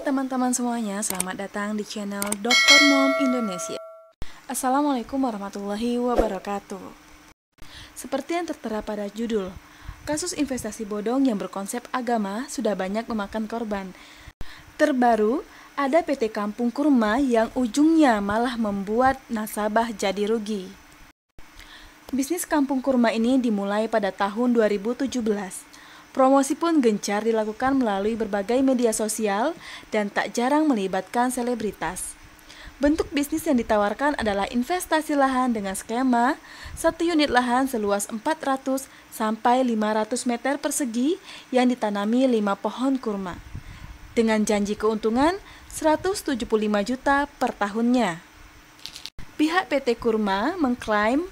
teman-teman semuanya, selamat datang di channel Dr. Mom Indonesia. Assalamualaikum warahmatullahi wabarakatuh. Seperti yang tertera pada judul, kasus investasi bodong yang berkonsep agama sudah banyak memakan korban. Terbaru, ada PT Kampung Kurma yang ujungnya malah membuat nasabah jadi rugi. Bisnis Kampung Kurma ini dimulai pada tahun 2017. Promosi pun gencar dilakukan melalui berbagai media sosial dan tak jarang melibatkan selebritas. Bentuk bisnis yang ditawarkan adalah investasi lahan dengan skema 1 unit lahan seluas 400 sampai 500 meter persegi yang ditanami 5 pohon kurma. Dengan janji keuntungan 175 juta per tahunnya. Pihak PT Kurma mengklaim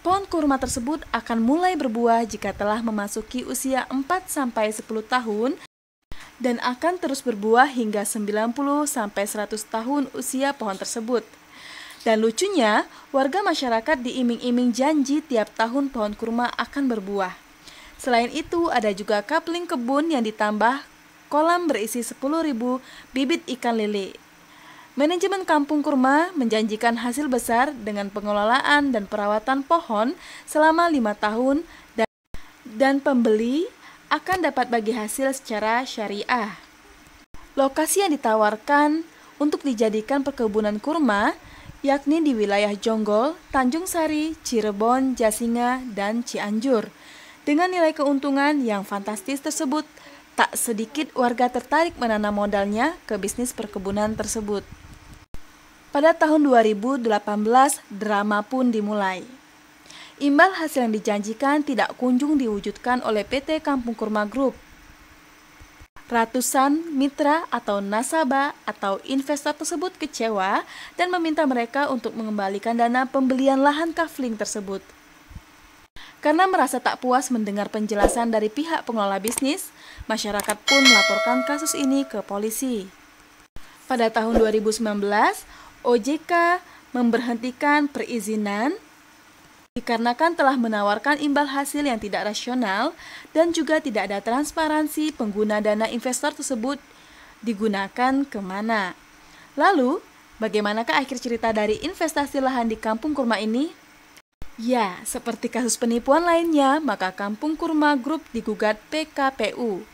pohon kurma tersebut akan mulai berbuah jika telah memasuki usia 4-10 tahun dan akan terus berbuah hingga 90-100 tahun usia pohon tersebut. Dan lucunya, warga masyarakat diiming-iming janji tiap tahun pohon kurma akan berbuah. Selain itu, ada juga kapling kebun yang ditambah kolam berisi 10.000 bibit ikan lele. Manajemen Kampung Kurma menjanjikan hasil besar dengan pengelolaan dan perawatan pohon selama 5 tahun dan pembeli akan dapat bagi hasil secara syariah. Lokasi yang ditawarkan untuk dijadikan perkebunan kurma yakni di wilayah Jonggol, Tanjung Sari, Cirebon, Jasinga, dan Cianjur. Dengan nilai keuntungan yang fantastis tersebut, tak sedikit warga tertarik menanam modalnya ke bisnis perkebunan tersebut. Pada tahun 2018, drama pun dimulai. Imbal hasil yang dijanjikan tidak kunjung diwujudkan oleh PT Kampung Kurma Group. Ratusan mitra atau nasabah atau investor tersebut kecewa dan meminta mereka untuk mengembalikan dana pembelian lahan kafling tersebut. Karena merasa tak puas mendengar penjelasan dari pihak pengelola bisnis, masyarakat pun melaporkan kasus ini ke polisi. Pada tahun 2019, OJK memberhentikan perizinan dikarenakan telah menawarkan imbal hasil yang tidak rasional dan juga tidak ada transparansi pengguna dana investor tersebut digunakan kemana. Lalu, bagaimanakah akhir cerita dari investasi lahan di Kampung Kurma ini? Ya, seperti kasus penipuan lainnya, maka Kampung Kurma Group digugat PKPU.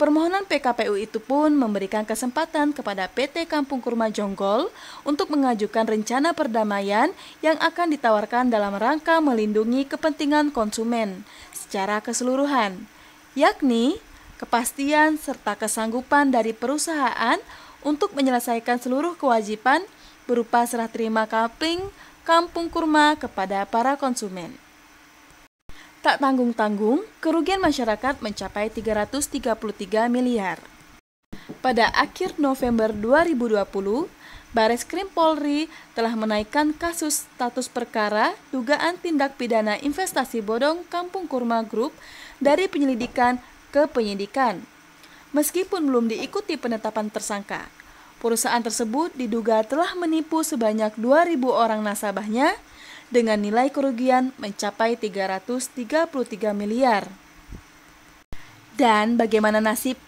Permohonan PKPU itu pun memberikan kesempatan kepada PT Kampung Kurma Jonggol untuk mengajukan rencana perdamaian yang akan ditawarkan dalam rangka melindungi kepentingan konsumen secara keseluruhan, yakni kepastian serta kesanggupan dari perusahaan untuk menyelesaikan seluruh kewajiban berupa serah terima kapling Kampung Kurma kepada para konsumen. Tak tanggung-tanggung, kerugian masyarakat mencapai 333 miliar. Pada akhir November 2020, Bareskrim Polri telah menaikkan kasus status perkara dugaan tindak pidana investasi bodong Kampung Kurma Group dari penyelidikan ke penyidikan. Meskipun belum diikuti penetapan tersangka, perusahaan tersebut diduga telah menipu sebanyak 2.000 orang nasabahnya dengan nilai kerugian mencapai 333 miliar. Dan bagaimana nasib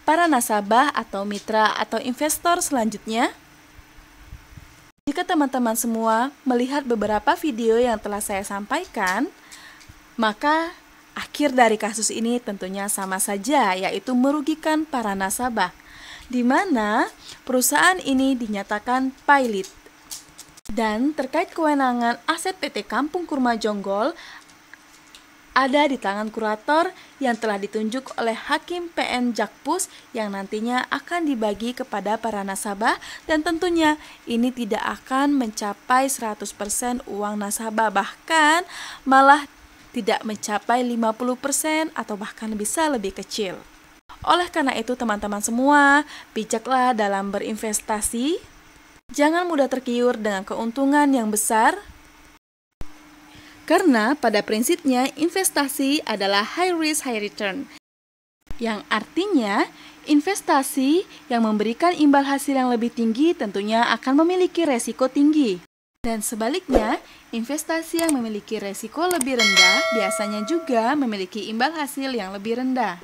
para nasabah atau mitra atau investor selanjutnya? Jika teman-teman semua melihat beberapa video yang telah saya sampaikan, maka akhir dari kasus ini tentunya sama saja, yaitu merugikan para nasabah, di mana perusahaan ini dinyatakan pailit. Dan terkait kewenangan aset PT Kampung Kurma Jonggol ada di tangan kurator yang telah ditunjuk oleh Hakim PN Jakpus yang nantinya akan dibagi kepada para nasabah dan tentunya ini tidak akan mencapai 100% uang nasabah, bahkan malah tidak mencapai 50% atau bahkan bisa lebih kecil. Oleh karena itu teman-teman semua, bijaklah dalam berinvestasi. Jangan mudah tergiur dengan keuntungan yang besar, karena pada prinsipnya investasi adalah high risk, high return, yang artinya investasi yang memberikan imbal hasil yang lebih tinggi tentunya akan memiliki resiko tinggi. Dan sebaliknya, investasi yang memiliki resiko lebih rendah biasanya juga memiliki imbal hasil yang lebih rendah.